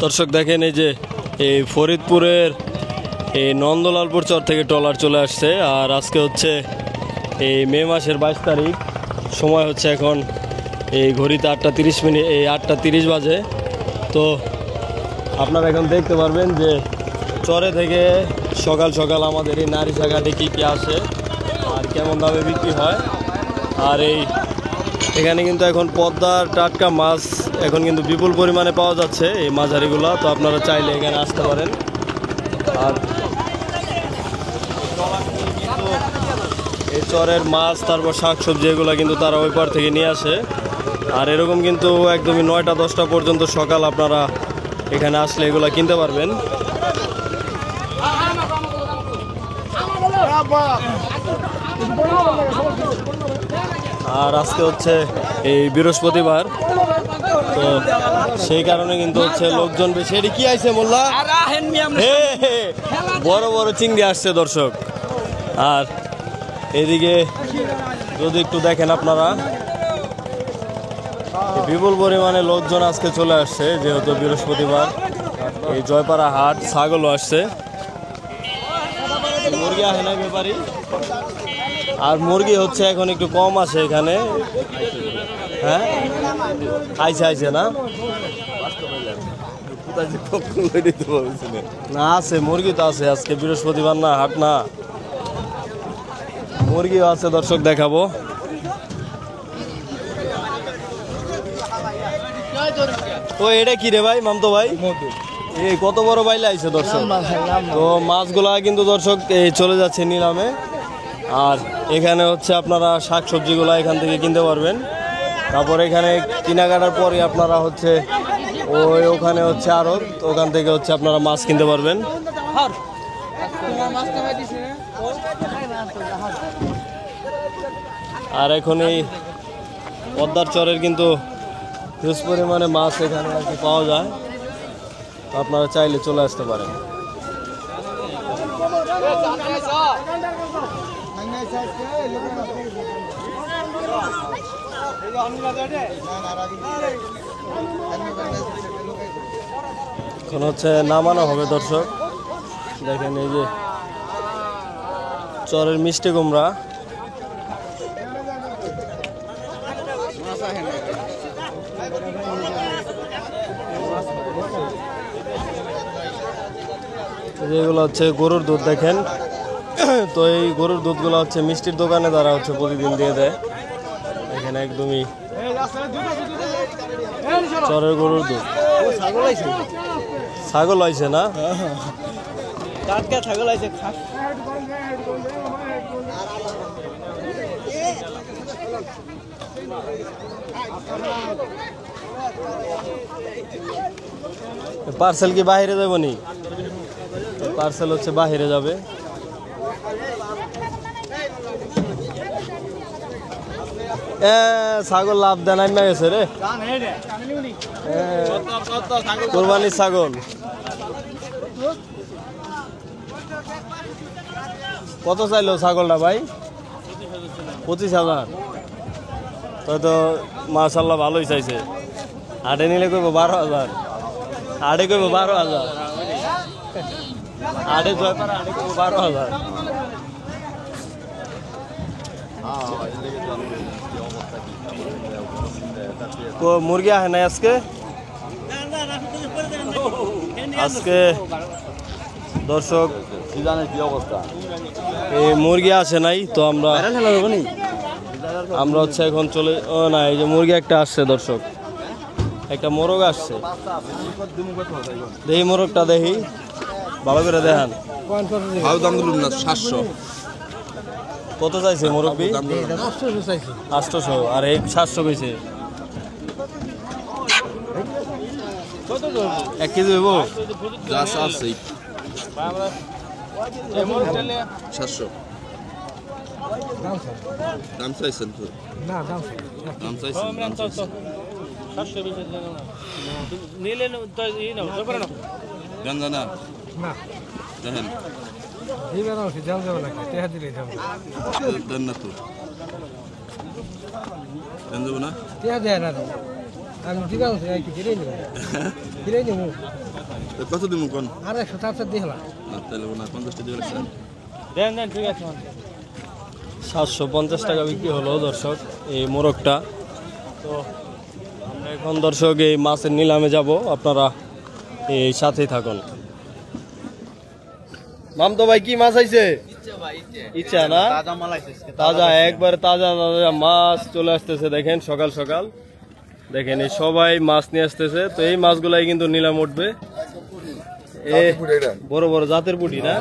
দর্শক দেখেন এই যে এই ফরিদপুরের এই নন্দলালপুর চর থেকে ট্রলার চলে আসছে। আর আজকে হচ্ছে এই মে মাসের 22 তারিখ, সময় হচ্ছে এখন এই ঘড়িতে 8:30 এই 8:30 বাজে। তো আপনারা এখন দেখতে পারবেন যে চরে থেকে সকাল সকাল আমাদের এই নারিশাঘাটে কী কী আসে আর কেমন দামে বিক্রি হয়। আর এখানে কিন্তু এখন পদ্মার টাটকা মাছ এখন কিন্তু বিপুল পরিমাণে পাওয়া যাচ্ছে এই মাঝারিগুলো। তো আপনারা চাইলে এখানে আসতে পারেন। আর এই চরের মাছ তারপর শাকসবজি এগুলো কিন্তু তারা ওই পার থেকে নিয়ে আসে। আর এরকম কিন্তু একদমই 9টা-10টা পর্যন্ত সকাল আপনারা এখানে আসলে এগুলো কিনতে পারবেন। আর আজকে হচ্ছে এই বৃহস্পতিবার, তো সেই কারণে কিন্তু হচ্ছে লোকজন বেশি। এটি কি আইছে মোল্লা? বড় বড় চিংড়ি আসছে দর্শক। আর এদিকে যদি একটু দেখেন আপনারা, বিপুল পরিমাণে লোকজন আজকে চলে আসছে যেহেতু বৃহস্পতিবার। এই জয়পাড়া হাট, ছাগলও আসছে, মুরগি আসে না ব্যাপারী। আর মুরগি হচ্ছে এখন একটু কম আছে এখানে। হ্যাঁ আইছে না, না আছে মুরগি তো আছে। আজকে বৃহস্পতিবার না, হাট না, মুরগিও আছে দর্শক, দেখাবো। তো এটা কি রে ভাই, মামতো ভাই? এই কত বড় বাইলে আইছে দর্শক। তো মাছগুলা কিন্তু দর্শক এই চলে যাচ্ছে নিলামে। আর এখানে হচ্ছে আপনারা শাকসবজিগুলা এখান থেকে কিনতে পারবেন। তারপর এখানে কেনাকাটার পরে আপনারা হচ্ছে ওখানে হচ্ছে আড়ত, ওখান থেকে হচ্ছে আপনারা মাছ কিনতে পারবেন। আর এখন এই পদ্মার চরের কিন্তু হিউজ পরিমাণে মাছ এখানে আর কি পাওয়া যায়। আপনারা চাইলে চলে আসতে পারেন। এখন হচ্ছে নামানো হবে দর্শক। দেখেন এই যে চরের মিষ্টি কুমড়া, যেগুলো হচ্ছে গরুর দুধ দেখেন। তো এই গরুর দুধগুলো হচ্ছে মিষ্টির দোকানে তারা হচ্ছে প্রতিদিন দিয়ে দেয়। এখানে একদমই চরের গরুর দুধ। ছাগল আইছে না, টাটকা ছাগল আইছে। পার্সেল কি বাইরে যাবো নি? পার্সেল হচ্ছে বাইরে যাবে। ছাগল লাভ দেন নামে গেছে রে, কোরবানির ছাগল। কত চাইলো ছাগলটা ভাই? 25,000। তো মাশাআল্লাহ ভালোই চাইছে। হাটে নিলে কইব 12,000, হাটে কইব 12,000, হাটে জয়পাড়া হাটে কইব 12,000। মুরগি আহে নাই আজকে? আজকে দর্শক সিজনের কি অবস্থা? এই মুরগি আসে নাই, তো আমরা হচ্ছে এখন চলে না, এই যে মুরগি একটা আসছে দর্শক, একটা মোরগ আসছে। দেখি মোরগটা, দেখি ভালো করে দেখান। দাম দিলুম না 700। কত চাইছে মুরব্বি? 800। আর এই 700 কইছে। 1 কেজি হইব? যা আছে 700 দাম চাইছেন তো? না দাম চাইছেন? গঞ্জা না দেখেন দেন না তো, দেন যাবো না। কত দিন কোন? 50টা দিয়ে রাখছেন। 750 টাকা বিক্রি হলো দর্শক এই মোরগটা। তো আমরা এখন দর্শক এই মাছের নিলামে যাব, আপনারা এই সাথেই থাকুন। মামতো ভাই কি মাছ আইছে? ইচ্ছা না, তাজা, একবার তাজা তাজা মাছ চলে আসতেছে। দেখেন সকাল সকাল, দেখেন এই সবাই মাছ নিয়ে আসতেছে। তো এই মাছগুলাই কিন্তু নিলাম উঠবে, বড় বড় জাতের পুঁটি না।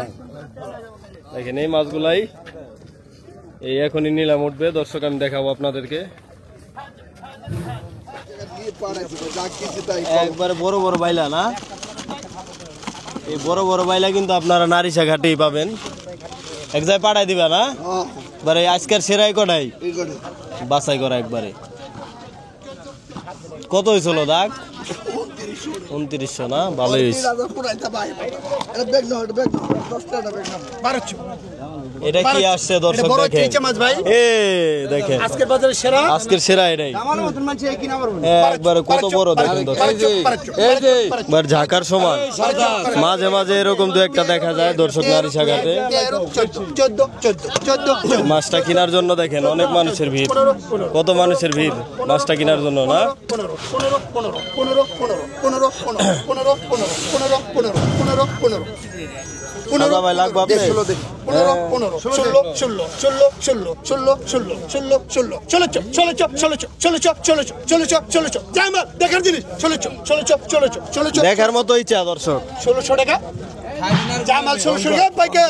দেখেন এই মাছগুলাই এই এখনই নিলাম উঠবে দর্শক, আমি দেখাবো আপনাদেরকে। একবারে বড় বড় বাইলা না, এই বড় বড় বাইলা কিন্তু আপনারা নারিশা ঘাটেই পাবেন। এক জায়গায় পাঠাই দিবা না? এবারে আজকের সেরাই কটাই বাছাই করা একবারে। কত হয়েছিল দাগ? 2900 না, ভালোই হয়েছে। এটা কি আসছে দর্শক দেখেন, দেখেন আজকের সেরা এটাই একবারে কত বড় দেখেন দর্শক, ঝাঁকার সমান। মাঝে মাঝে এরকম দু একটা দেখা যায় দর্শক নারিশা ঘাটে। মাছটা কেনার জন্য দেখেন অনেক মানুষের ভিড়, কত মানুষের ভিড় মাছটা কেনার জন্য না। 16 দেখার মতো ইচ্ছা দর্শক। 1600 টাকা জামাল, 1600 টাকা পাইকার,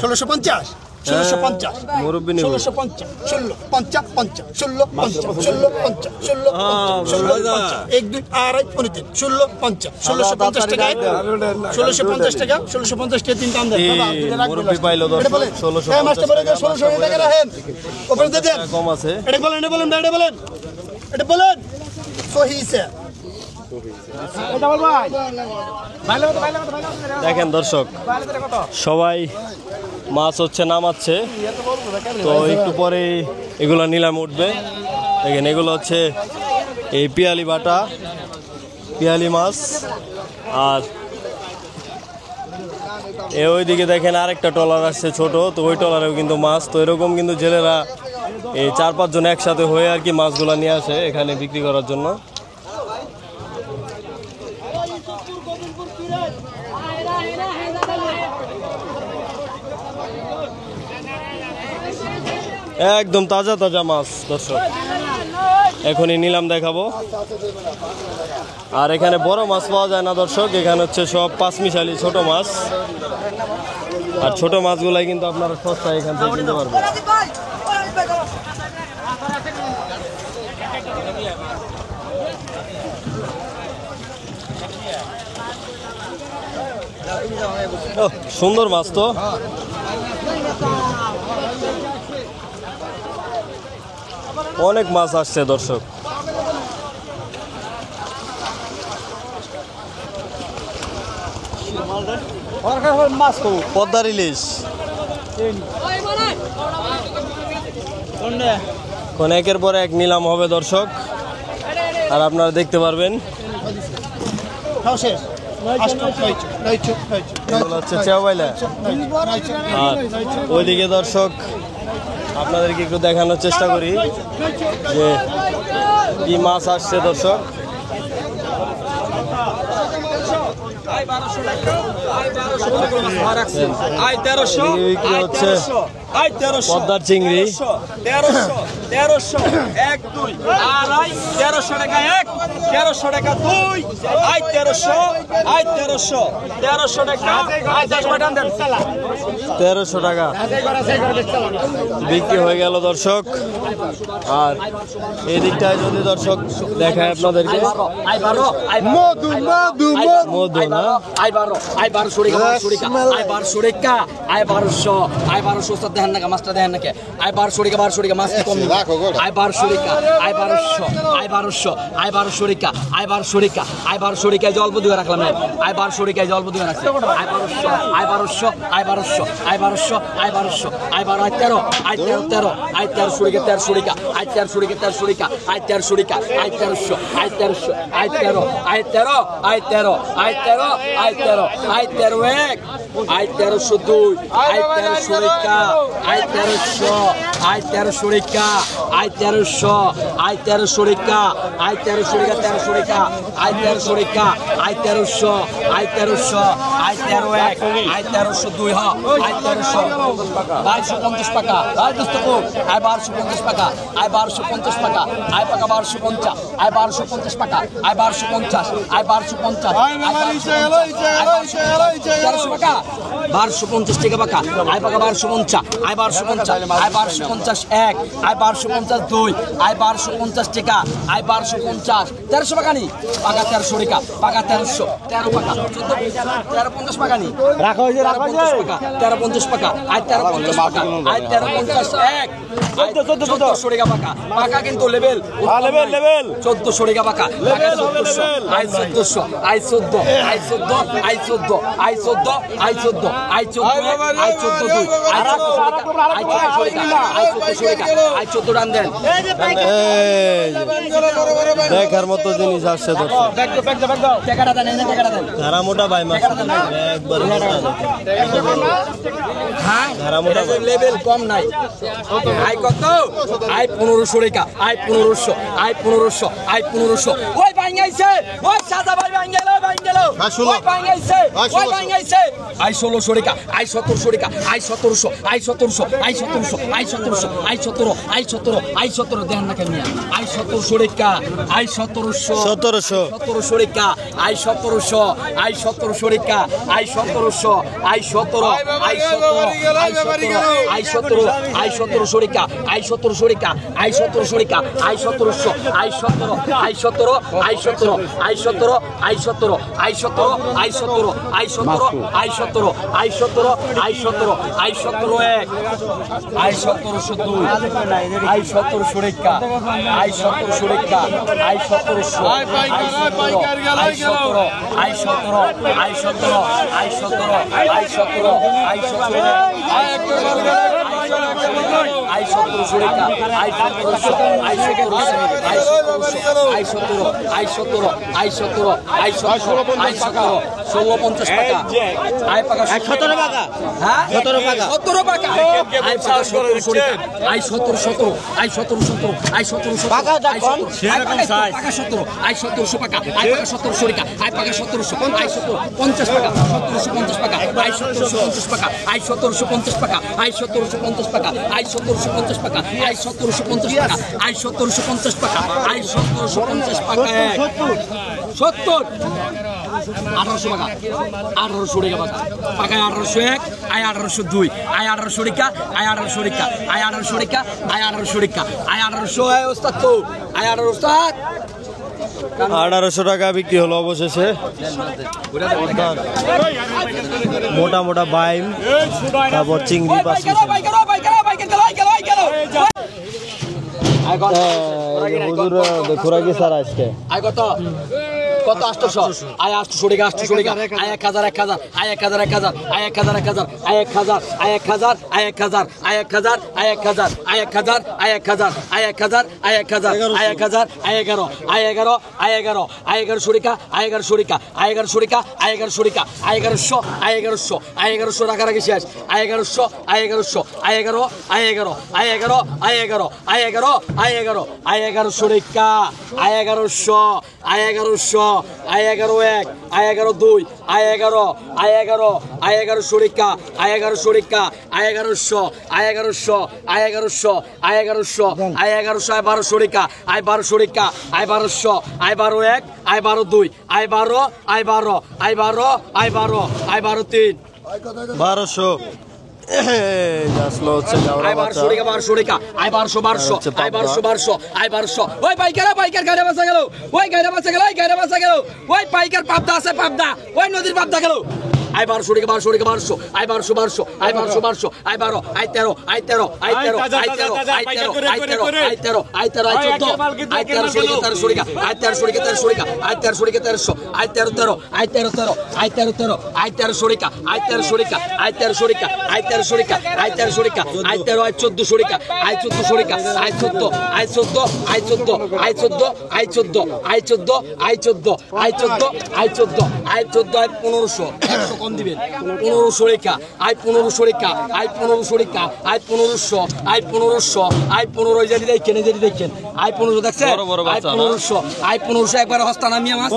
1650 1650 মুরব্বি নেব 1650 1650 1650 1650 1 2 আড়াই 3 1650 1650 টাকা 1650 টাকা 1650 টাকা তিন দাম দেন বাবা। মুরব্বি পাইলো দর্শক 1650 এই মাছটা বলে 1600 টাকা রাখেন, ওপরে দেন কম আছে। এটা বলেন, এটা বলেন, এটা বলেন সহি সে। দেখেন দর্শক সবাই মাছ হচ্ছে নামাচ্ছে, তো একটু পরে এগুলো নিলাম উঠবে। দেখেন এগুলো হচ্ছে এই পিয়ালি বাটা, পিয়ালি মাছ। আর ওইদিকে দেখেন আরেকটা ট্রলার আসছে ছোট, তো ওই ট্রলারেও কিন্তু মাছ। তো এরকম কিন্তু জেলেরা এই 4-5 জন একসাথে হয়ে আর কি মাছগুলো নিয়ে আসে এখানে বিক্রি করার জন্য। একদম তাজা তাজা মাছ দর্শক, এখনই নিলাম দেখাবো। আর এখানে বড় মাছ পাওয়া যায় না দর্শক, এখানে হচ্ছে সব পাঁচমিশালি ছোট মাছ। আর ছোট মাছগুলাই কিন্তু আপনারা সস্তায় এখান থেকে কিনতে পারবেন। সুন্দর মাছ তো, অনেক মাছ আসছে দর্শক। পদ্মার ইলিশ কোন একের পর এক নিলাম হবে দর্শক, আর আপনারা দেখতে পারবেন। হচ্ছে চেওয়াইলা। আর ওইদিকে দর্শক আপনাদেরকে একটু দেখানোর চেষ্টা করি যে কি মাছ আসছে দর্শক। বিক্রি হচ্ছে পদ্মার চিংড়ি। 1300 এক দুই আড়াই 1300 টাকা এক 1300 টাকা দুই 1300 টাকা 1300 টাকা বিক্রি হয়ে গেল দর্শক। আর এই দিকটায় যদি দর্শক দেখায় আপনাদেরকে মধু না মাছটা দেখেন নাকি আই 1200 মাছ কম আই 1200 জল দিয়ে রাখলাম আই 1200 জল দিয়ে রাখছি I 1200 I 1300 I 1300 I 1300 I 1300 I 1300 I 1300 I 1300 I 1300 I 1300 I 1300 I 1300 I 1300 I 1300 এক I 1302 I 1300 I 1300 I 1300 I 1300 I 1300 I 1300 I 1300 I 1300 I 1300 I 1300 এক আই 1302 হ I 1300 1250 টাকা আই দোস্তকো আই 1250 টাকা আই 1250 টাকা I পাকা 1250 I 1250 টাকা I 1250 I 1250 I 1250 টাকা 1250 টাকা পাকা আই পাকা 1250 আই 1250 আই 1250 এক আই 1250 দুই আই 1250 টাকা আই 1250 1300 টাকা নি পাকা 1300 টাকা পাকা 1300 13 টাকা 1350 টাকা নি রাখা হইছে 1350 টাকা আই 1350 টাকা আই 1350 এক 1400 টাকা পাকা পাকা কিন্তু লেভেল 1400 টাকা পাকা আই 1400 আই 14 আই 14 আই 14 আই 14 আই 14 আই 14 আই 14 দুই আই 14 রান দেন দেখার মতো জিনিস আসছে দর্শক। টাকাটা দেন টাকাটা দেন ধারা মোটা ভাই মাছ একবার হ্যাঁ ধারা মোটা লেভেল কম নাই আই কত আই 1500 টাকা আই 1500 আই 1500 আই 1500 ওই ভাঙাইছে ওই সাদা ভাই ভাঙাইলো ওই ভাঙাইছে ওই ভাঙাইছে আই 1600 টাকা আই 1700 টাকা I 1700 I 1700 I 1700 I 1700 I 17 আই 17 আই 17 দেন না কেন আই 1700 টাকা আই 1700 1700 টাকা আই 1700 আই 1700 টাকা আই 1700 আই 17 আই 17 আই 17 আই 17 আই 1700 টাকা আই 1700 টাকা আই 1700 টাকা আই 1700 আই 17 আই 17 আই 17 আই 17 আই 17 আই 17 আই 17 আই 17 আই 17 আই 17 আই 17 আই 17 এক আই 1700 দুই আই 1700 টাকা আই 1700 টাকা আই 1700 আই 17 আই 17 আই 17 আই 17 আই 17 আই 17 আই 17 আই 17 আই 1700 টাকা আই 1700 আই 17 আই 17 আই 17 আই 17 আই 17 আই 17 1650 টাকা আই পাকা 17 টাকা হ্যাঁ 17 টাকা 17 টাকা আই পাকা 1700 টাকা আই 17 আই 17 আই 17 পাকা দেখুন সেরকম সাইজ পাকা 17 আই 1700 টাকা আই পাকা 1700 টাকা আই পাকা 1700 আই 50 টাকা 1750 টাকা আই 1750 টাকা আই 1750 টাকা আই 1750 টাকা আই 1750 টাকা আই 1750 টাকা আই 1750 টাকা আই 1750 টাকা 70 1800 টাকা 1800 টাকা পাকা 1800 এক আই 1800 দুই আই 1800 টাকা আই 1800 টাকা আই 1800 টাকা আই 1800 টাকা আই 1800 আই ওস্তাদ তো আই 1800 ওস্তাদ 1800 টাকা বিক্রি হলো অবশেষে। মোটা মোটা বাইম তারপর চিংড়ি পাঁচ খোরাকি স্যার আজকে কত 800 আয় 800 টাকা 800 টাকা আয় 1000 1000 আয় 1000 1000 আয় 1000 1000 আয় 1000 আয় 1000 আয় 1000 আয় 1000 আয় 1000 আয় 1000 আয় 1000 আয় 1000 আয় 1000 আয় 1000 আয় 11 আয় 11 আয় 11 আয় 1100 টাকা আয় 1100 টাকা আয় 1100 টাকা আয় 1100 টাকা আয় 1100 আয় 1100 আয় 1100 টাকা রাখি শেষ আয় 1100 আয় 1100 আয় 11 আয় 11 আয় 11 আয় 11 আয় 11 আয় 11 আয় 1100 টাকা আয় 1100 আয় 1100 আই 11 1 আই 11 2 আই 11 আই 11 আই 11 শরিকা আই 11 শরিকা আই 1100 আই 1100 আই 1100 আই 1100 আই 1100 আই 12 শরিকা আই 12 শরিকা আই 1200 আই 12 1 আই 12 2 আই 12 আই 12 আই 12 আই 12 আই 12 3 1200 আসলো হচ্ছে আই 12 শরিকা 12 শরিকা আই 1200 1200 আই 1200 1200 আই 1200 ওই পাইকার গাড়ি বাসা গেল ওই গাড়ি বাসা গেল ওই গাড়ি বাসা গেল ওই পাইকার পাবদা আছে পাবদা ওই নদীর পাবদা গেল আই 12 শরিকা 12 শরিকা 1200 আই 1200 1200 আই 1200 1200 আই 12 আই 13 আই 13 আই 13 আই 13 আই 13 আই 13 আই 13 আই 13 আই 14 আই 13 শরিকা 13 শরিকা আই 13 শরিকা 13 শরিকা আই 13 শরিকা 1300 আই 13 13 আই 13 13 আই 13 13 আই 13 শরিকা আই 13 শরিকা আই 13 শরিকা আই 13 শরিকা আই 13 শরিকা আই 13 আই 14 শরিকা আই 14 শরিকা আই 14 আই 14 আই 14 আই 14 আই 14 আই 14 আই 14 আই 14 আই 14 আই 14 আই 1500 100 কম দিবেন 15 শরিকা আই 15 শরিকা আই 15 শরিকা আই 1500 আই 1500 আই 15 যদি দেখেন যদি দেখেন আই 15 দেখছেন আই 1500 আই 1500 একবার হস্তা নামিয়ে মাছ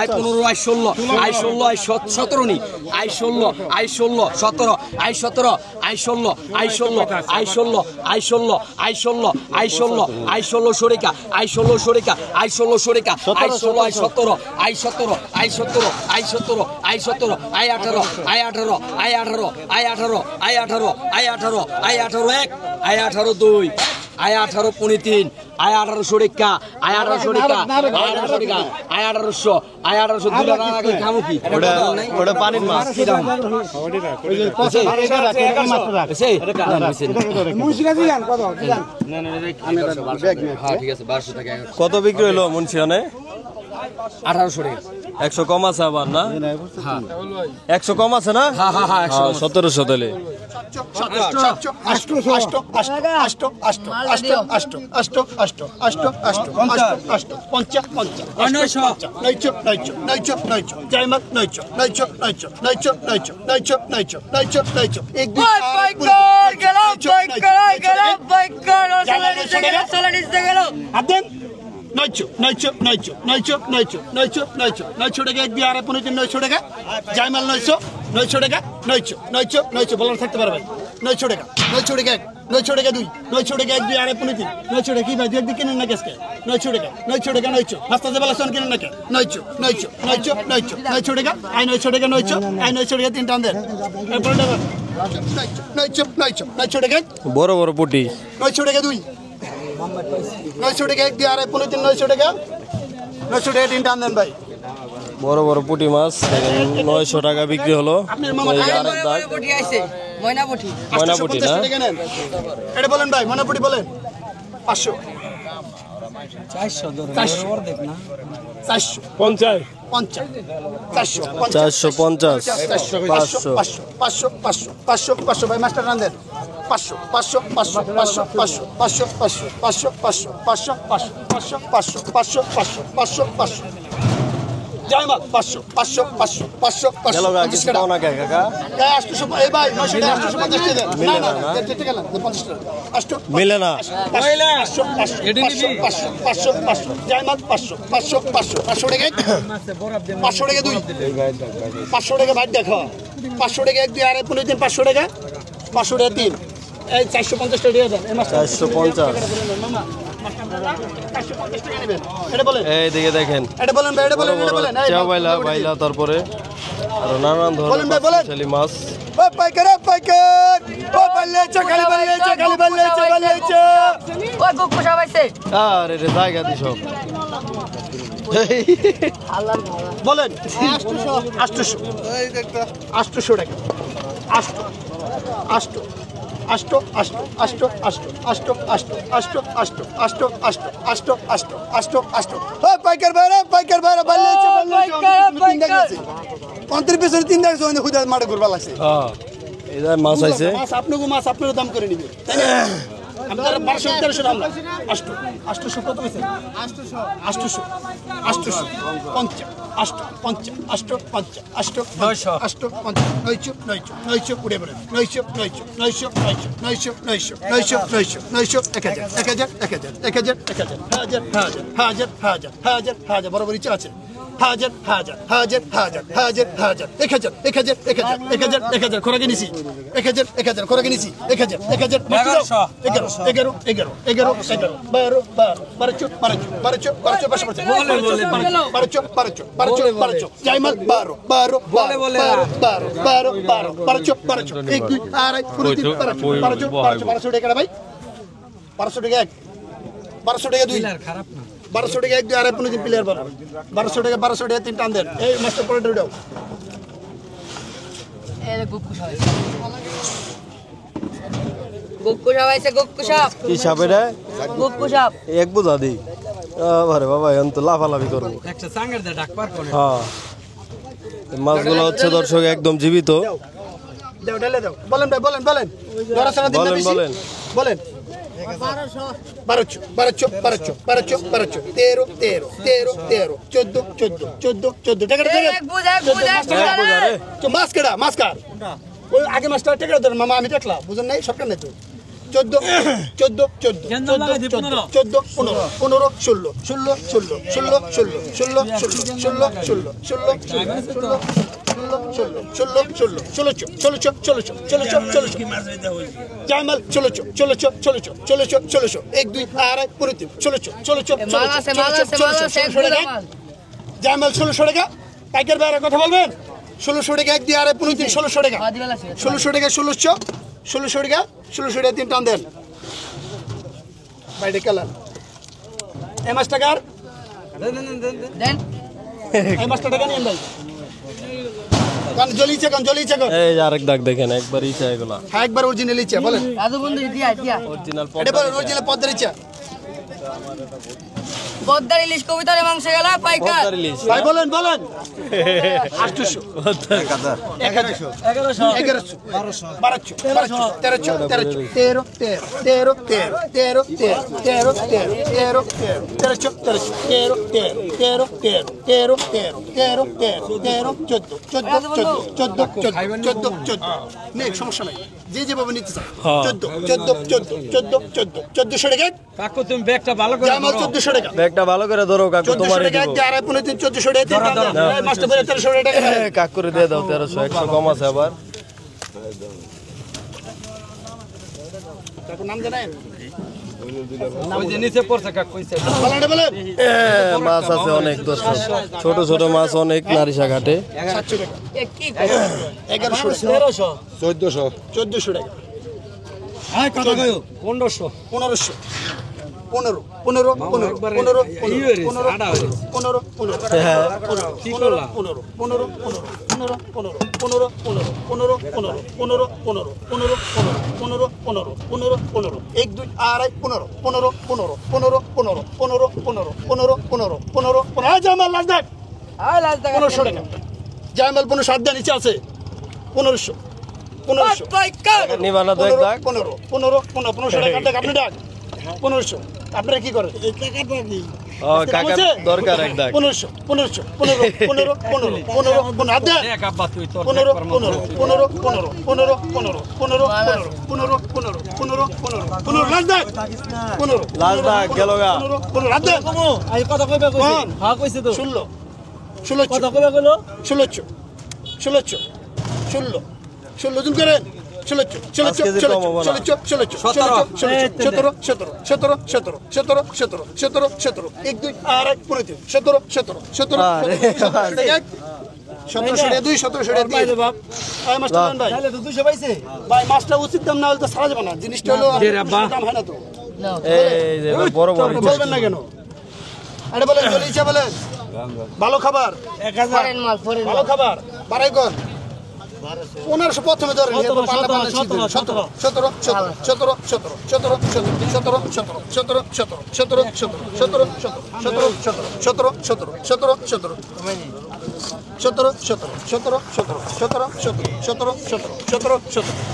আই 15 আই 16 আই 16 আই 17 নি আই 16 আই 16 17 আই 17 আই 16 আই 16 আই 16 আই 16 আই 16 আই 16 আই 16 শরিকা আই 16 শরিকা আই 16 শরিকা আই 16 আই 17 আই 17 আই 17 আই 17 আই 17 আই 18 আই 18 আই 18 আই 18 আই 18 আই 18 আই 18 1 আই 18 2 আই 18 পনি 3 আই 18 শরিকা আই 18 শরিকা আই 18 শরিকা আই 1800 আই 1800 দুলা না রাখলে খামু কি ওটা পানির মাছ কি দাম কত বিক্রি হলো মুন্সিয়ানে 1800 টাকা 100 কম আছে আবার না 100 কম আছে না হ্যাঁ হ্যাঁ হ্যাঁ 1700 তাহলে জাইমাল 900 টাকা 900 বলার থাকতে পারবে 900 টাকা 900 টাকা 900 টাকা 2 900 টাকা 1 2 আড়াই 15 900 টাকা কি ভাই দুই একদিন কিনেন না গ্যাসকে 900 টাকা 900 নাস্তা যে বেলাসন কিনেন না কে 900 টাকা আই 900 টাকা 900 আই 900 টাকা তিন টান দেন এরপর টাকা 900 টাকা বড় বড় পুটি 900 টাকা 2 900 টাকা 1 2 আড়াই 15 900 টাকা 900 টাকা তিন টান দেন ভাই বড় বড় পুটি মাছ 900 টাকা বিক্রি হলো এই যে আরেক দাগ ময়নাপটি ময়নাপুটি না এটা বলেন ভাই ময়নাপুটি বলেন 500 450 500 ভাই মাস্টার রান দেন 500 জাইমাল 500 গেল গা কিছু পাও না কে কাকা এই ভাই 900 টাকা 850 টাকা না না ঠিক আছে 50 টাকা 8 মিলে না 500 জাইমাল 500 টাকা 500 টাকা 2 500 টাকা ভাই দেখো 500 টাকা 1 2 আড়াই 15 দিন 500 টাকা 500 টাকা 3 এই 450 টাকা দিয়ে দেন এই মাস্টার 450 মামা 450 টাকা নেবেন এটা বলেন এই দিকে দেখেন এটা বলেন ভাই এটা বলেন চাও বাইলা তারপরে আর নানান বলেন ভাই, বলেন। ধরনের শালি মাছ ও পাইকার ও বাল্লেছে খালি বাল্লেছে ওই কুকুর সবাইছে আরে রে জায়গা দি সব বলেন 800 টাকা 8 পাইকার ভাইরা বাল্লেছে 35 পেছনে 3 টাকা জন্য খুদা মাঠে ঘুরবা লাগছে হ্যাঁ এই যে মাছ আইছে মাছ আপনাকে দাম করে নিবে তাই না আমি তার 1200 1300 আনলাম 800 কত হয়েছে 800 50 উড়ে বেড়ে 900 বরাবর ইচ্ছা আছে হাজার 1000 খোরাকে নিছি 1000 খোরাকে নিছি 1000 11 জাইমাল 12 1 2 আড়াই 1200 টাকা ভাই 1200 টাকা 1200 টাকা 2 1200 টাকা 1 2 আড়াই 15 প্লেয়ার 1200 টাকা 3 টান দেন এই মাস্টার পয়েন্ট উঠাও এই গুক্কু সবাইছে গুক্কু সাপ কি সাপ এটা গুক্কু সাপ এক বুঝা দিই আরে বাবা এখন তো লাফালাফি করবো একটা সাঙ্গের দে ডাক পার করে হ্যাঁ মাছগুলো হচ্ছে দর্শক একদম জীবিত দাও ঢেলে দাও বলেন ভাই বলেন ধরাছড়া দিন না বেশি বলেন 1200 14 টাকা এক বুঝা মাছ কেডা মাছ কার ওই আগে মাছটা টাকা দেন মামা আমি দেখলাম বুঝেন নাই সরকার নাই তো 14 জামাল 16 1 2 আড়াই 16 জামাল 16 টাকা পাইকার বাইরে কথা বলবেন 16 টাকা 1 2 আড়াই 15 16 টাকা 16 টাকা 1600 টাকা 3 টান দেন বাইরে কালার এই মাছ টাকার দেন এই মাছটা টাকা নিন ভাই কান জ্বলিছে এই যে আরেক দাগ দেখেন একবার ইচ্ছা এগুলা হ্যাঁ একবার অরিজিনাল ইচ্ছা বলেন দাদু বন্ধু দিয়া অরিজিনাল এটা বলেন অরিজিনাল পদ্মার ইচ্ছা পদ্মার ইলিশ কবিতার মাংস গেল পাইকার ইলিশ ভাই বলেন 800 সমস্যা নাই যে যেভাবে নিতে চায় 1400 টাকা কাকু তুমি ব্যাগটা ভালো করে জামাল 1400 টাকা ব্যাগটা ভালো করে ধরো কাকু 1400 তোমারই টাকা দিব আড়াই 1400 টাকা মাস্টার বলে 1300 টাকা কাক করে দিয়ে দাও 1300 100 কম আছে আবার তারপর নাম জানেন ওই যে নিচে পড়ছে কাকু কইছে বলেন মাছ আছে অনেক দর্শক ছোট ছোট মাছ অনেক নারিশা ঘাটে 700 টাকা কি 1100 1400 টাকা আয় কথা কইও 1500 1500 15 জামাল 15 7 নিচে আছে 1500 পাইকার নিবানা তো এক দাগ 1500 টাকা আপনি ডাক 1500 আপনারা কি করেন ও কাকা দরকার এক দাগ 1500 এক আব্বা তুই তোর 15 লাল দাগ গেল গা আই কথা কইবে কইছে হ্যাঁ কইছে তো 16 কথা কইবে কইলো 16 জন করেন 17 মাছটা উচিত দাম না হলে তো সারা যাবে না জিনিসটা হলো দাম হয় না তো এই যে বড় বড় বলবেন না কেন আরে বলেন বলেন ভালো খাবার 1000 ফরেন মাল ভালো খাবার বাড়াই কর 1500 প্রথমে ধরেন 17 17 17 17 17 17 17 17 17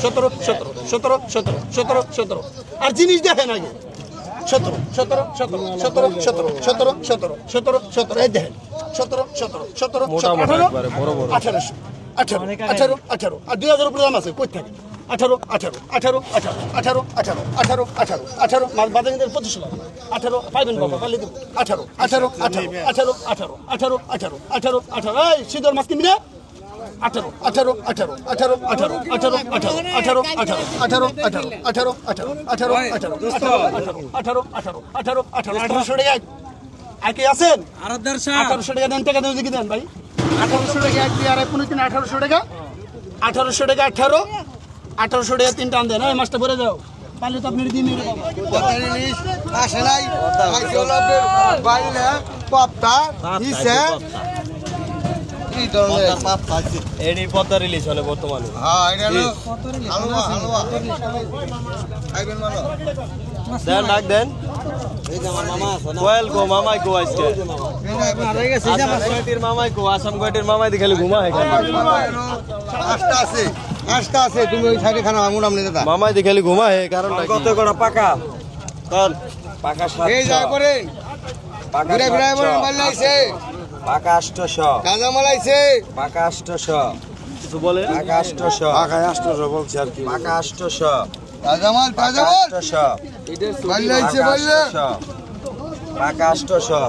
17 17 17 17 17 17 আর জিনিস দেখেন আগে 17 17 17 17 17 17 17 17 17 এই দেখেন 17 17 17 মোটামুটি একবারে বড় বড়। 18 18 18 18 আর 2000 উপরে দাম আছে কই থাকে 18 18 18 18 18 18 18 18 18 মাছ বাজারে 25 টাকা 18 পাইবেন বাবা পারলে দেব 18 18 18 18 18 18 18 18 18 এই শীতল মাছ কিনবি না 18 18 18 18 18 18 18 18 18 18 18 18 টাকা আর কি আছেন 1800 টাকা দেন টাকা দেন দিকে দেন ভাই 1800 টাকা এক দিয়ে আর 15 1800 টাকা 1800 টাকা 18 1800 টাকা তিনটা আন দেন এই মাছটা ভরে দাও পারলে তো আপনি দিন নিয়ে বাবা আসে নাই বাইরে পাপ্তা দিছে কি ধরনের এডি পদ্মা রিলিজ হলে বর্তমানে হ্যাঁ এটা হলো হালুয়া হালুয়া খাইবেন মানো দেন ডাক দেন এই যে আমার মামা আছে কোয়েল গো মামাই গো আজকে আসাম গুয়াহাটির মামাই গো আসাম গুয়াহাটির মামাই দেখালে ঘুমা এখানে আস্তা আছে তুমি ওই সাইডে খানা আমুন আমনে দাদা মামাই দেখালে ঘুমা হে কারণটা কত করে পাকা কোন পাকা এই যা করে ঘুরে ঘুরে বলে মাল লাইছে পাকা 800 কাঁচা মাল আইছে পাকা 800 কিছু বলে পাকা 800 পাকা 800 বলছি আর কি পাকা 800 কাঁচা মাল 800 মাল লাইছে বললে পাকা 800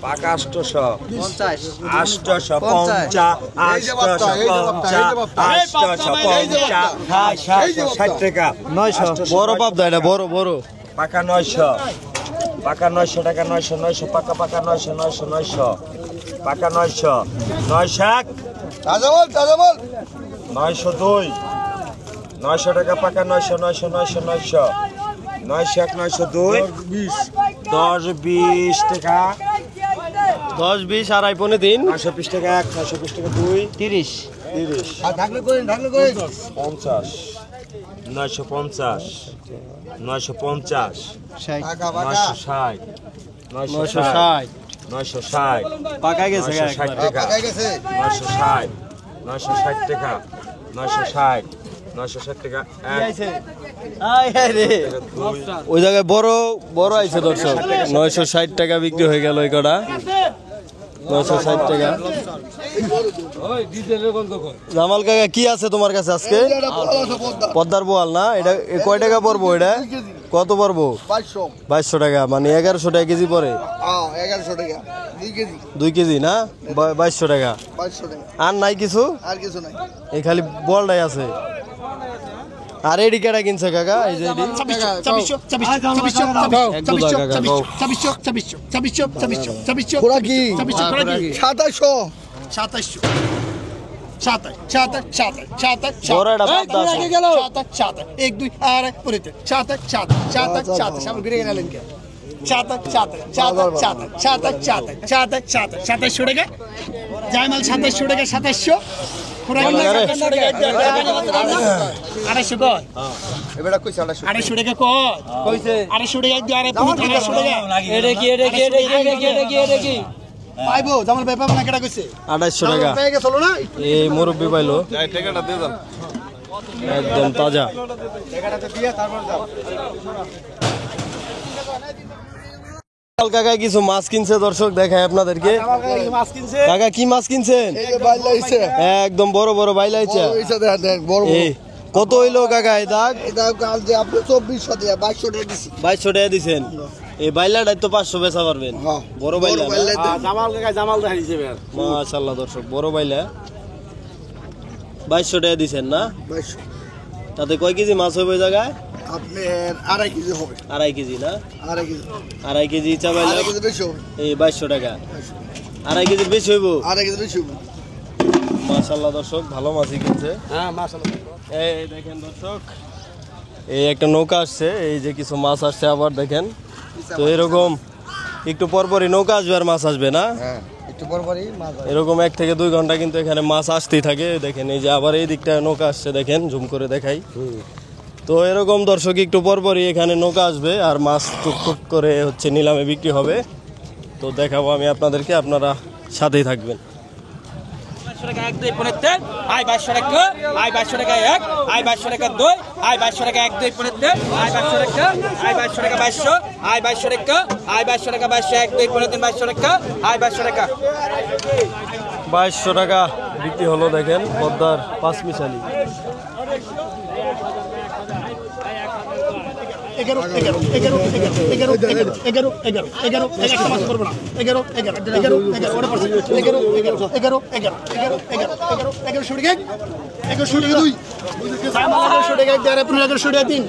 পাকা 800 50 এই যে বাপ্পা, এই যে বাপ্পা, এই যে বাপ্পা। 60 টাকা 900 বড় পাপ দা এটা বড় বড় পাকা 900 পাকা 900 টাকা 900 900 পাকা পাকা 900 900 900 পাকা 900 900 কাঁচা মাল 902 900 টাকা পাকা 900 900 900 900 900 902 10 20 টাকা 10 20 আর আইফোনে 3 920 টাকা 1 920 টাকা 2 30 30 আর ঢাকলে করেন 50 950 950 পাকা পাকা 960 960 পাকা গেছে 960 টাকা পাকা গেছে 960 960 টাকা 960 960 টাকা ওই জায়গায় বড় বড় আইছে দর্শক 960 টাকা বিক্রি হয়ে গেল এই কটা 960 টাকা জামাল কাকা কি আছে তোমার কাছে আজকে পদ্মার বোয়াল না এটা কয় টাকা পড়বো এটা কত পড়বো 2200 টাকা মানে 1100 টাকা কেজি পড়ে 1100 টাকা 2 কেজি 2 কেজি না 2200 টাকা 2200 টাকা আর নাই কিছু আর কিছু নাই এই খালি বলটাই আছে আর এডি কেটা কিনছে কাকা এই যে এডি 27 বড় একটা পাবদা আছে। 1 2 আর পুরিতে 27 গেলেন কে 27 টাকা জায়মাল 2700 টাকা 2700 আড়াইশো কয় এবারে কইছে 250 টাকা কয় কইছে 250 টাকা দিয়ে আরে 250 টাকা এটা কি পাইবো জামাল ভাই পাবো না কেটা কইছে 2800 টাকা পেয়ে গেছলো না এই মুরব্বি পাইলো টাকাটা দিয়ে দাও একদম তাজা কাকা কিছু মাছ কিনছে দর্শক দেখায় আপনাদেরকে মাছ কিনছে কাকা কি মাছ কিনছেন এই যে বাইল লাইছে একদম বড় বড় বাইলাইছে ওইটা দেখ বড় এই কত হইলো কাকা এই দাগ এটা কাল যে আপনি 2400 টাকা 2200 টাকা দিছি 2200 টাকা দিছেন এই বাইলাটাই তো 500 বেচা পারবেন হ্যাঁ বড় বাইলা জামাল দেখা হিসেবে মাশাআল্লাহ দর্শক বড় বাইলা 2200 টাকা দিছেন না 2200 তাতে কয় কেজি মাছ হবে ওই জায়গায় আপনি 2.5 কেজি হবে 2.5 কেজি না 2.5 কেজি 2.5 কেজি চা বাইলা 2.5 কেজি বেশি হবে এই 2200 টাকা 2.5 কেজির বেশি হইব 2.5 কেজি বেশি হবে মাশাআল্লাহ দর্শক ভালো মাছই কিনছে হ্যাঁ মাশাআল্লাহ এই দেখেন দর্শক এই একটা নৌকা আসছে এই যে কিছু মাছ আসছে আবার দেখেন তো এরকম একটু পরপরই নৌকা আসবে আর মাছ আসবে না হ্যাঁ একটু পরপরই মাছ এরকম 1 থেকে 2 ঘন্টা কিন্তু এখানে মাছ আসতেই থাকে দেখেন এই যে আবার এই দিকটা নৌকা আসছে দেখেন জুম করে দেখাই তো এরকম দর্শক একটু পরপরই এখানে নৌকা আসবে আর মাছ টুকটুক করে হচ্ছে নিলামে বিক্রি হবে তো দেখাবো আমি আপনাদেরকে আপনারা সাথেই থাকবেন 2200 টাকা 1 2 15 3 আই 2200 টাকা আই 2200 টাকা 1 আই 2200 টাকা 2 আই 2200 টাকা 1 2 15 3 আই 2200 টাকা আই 2200 টাকা 2200 আই 2200 টাকা আই 2200 টাকা 2200 1 2 15 3 2200 টাকা আই 2200 টাকা 2200 টাকা বিক্রি হলো দেখেন পদ্মার পাঁচ মিশালি। 11 একটা মাছ করবো না 11 ওটা পারছে 11 শুটে গেক 11 শুটে গেক 2 11 শুটে গেক 11 শুটে 3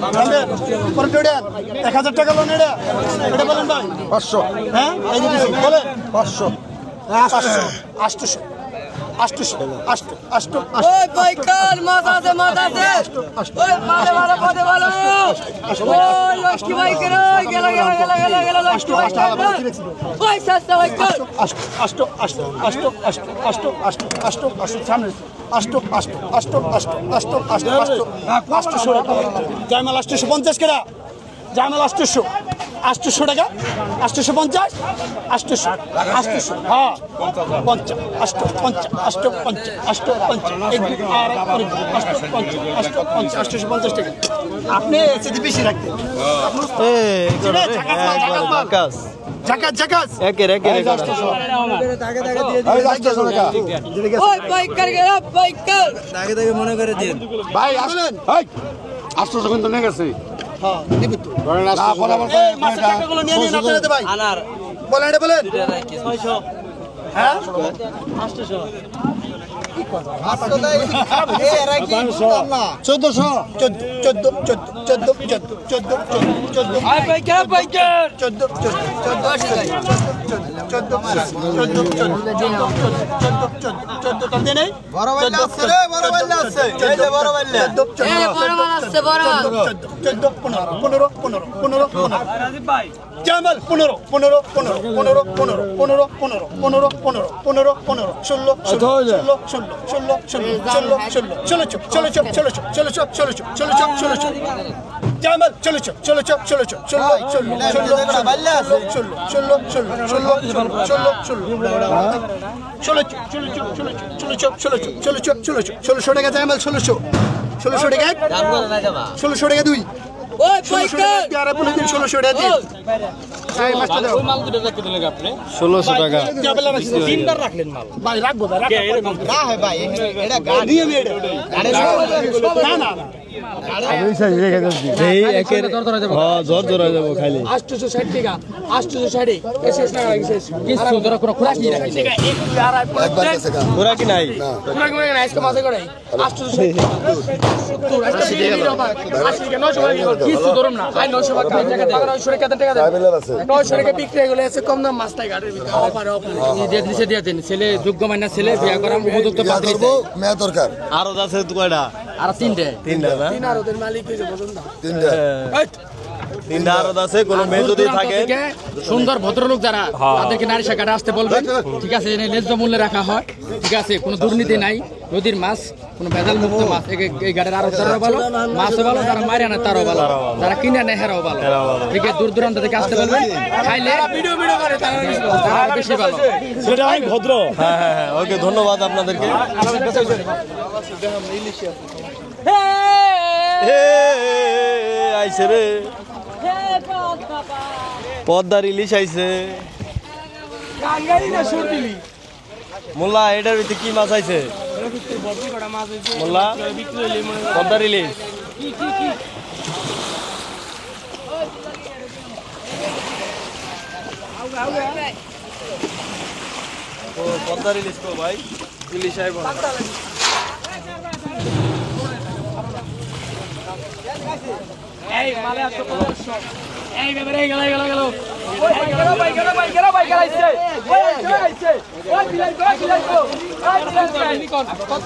পরে টোডা 1000 টাকা লোন এটা বলেন ভাই 500 হ্যাঁ এই যে দিছি বলেন 500 800 ওই পাইকার মাছ আছে ওই মালে পদে ভালো ওই লক্ষ্মী বাইকের ওই গেল লক্ষ্মী বাইকের ওই সস্তা বাইকার সামনে 800 জায়মাল 850 কেডা জায়মাল 800 টাকা 850 হ্যাঁ 850 টাকা আপনি এসে বেশি রাখতেন ঝাকাস একের ওই পাইকার গেল পাইকার ভাই আসলেন 800 কিন্তু নিয়ে গেছে হ্যাঁ দিবি তো ধরেন এই মাছের টাকাগুলো নিয়ে নিন আপনারা দে ভাই আনার বলেন এটা বলেন 600 হ্যাঁ 14 আই পাইকার 1600 টাকা জামাল 1600 টাকা 1600 টাকা 2 ওই পাইকার 1600 টাকা দিন এই মাছটা দাও মাল দুটো রাখতে দিলে আপনি 1600 টাকা তিনবার রাখলেন মাল ভাই রাখবো ভাই না হয় ভাই এটা গাড়ি না এই একের হ্যাঁ জোর জোর হয়ে যাবো খালি 860 টাকা 860 এসে না শেষ কিছু ধরা করে খোরা কি রাখি একবার গেছে গা তোরা কি নাই খোরা কি না আজকে মাসে করে 860 কিছু ধরুন না আই 900 টাকা টাকা দেন 900 টাকা টাকা দেন 900 টাকা বিক্রি হয়ে গেলে এসে কম দাম মাছটাই গাড়ির ভিতরে অফার দিয়ে দেন ছেলে যোগ্য মাইনা ছেলে বিয়া করার উপযুক্ত পাত্র করব মেয়া দরকার আরো আছে কয়টা আর তিনটে তিনটা না তিন আর ওদের মালিক হইছে পছন্দ তিনটা তিনটা আরো আছে কোনো মেয়ে যদি থাকে সুন্দর ভদ্রলোক যারা তাদেরকে নারী শাখাটা আসতে বলবেন ঠিক আছে এনে ন্যায্য মূল্যে রাখা হয় ঠিক আছে কোনো দুর্নীতি নাই নদীর মাছ কোনো ভেজাল মুক্ত মাছ এই গাড়ির আরো তারও ভালো মাছও ভালো যারা মারি আনে তারও ভালো যারা কিনে নেয় হেরাও ভালো ঠিক আছে দূর দূরান্ত থেকে আসতে বলবেন খাইলে ভিডিও করে তারা বেশি ভালো সেটা অনেক ভদ্র হ্যাঁ হ্যাঁ হ্যাঁ ওকে ধন্যবাদ আপনাদেরকে আইছে রে পদ্মার ইলিশ আইছে মোল্লা এটার ভিতরে কি মাছ আইছে মোল্লা পদ্মার ইলিশ পদ্মার ইলিশ তো ভাই ইলিশ আইব এই মালে আসো 1500 এই ব্যাপারে গেল ভাই গেল আইছে ওই আইছে ওই বিলাই কত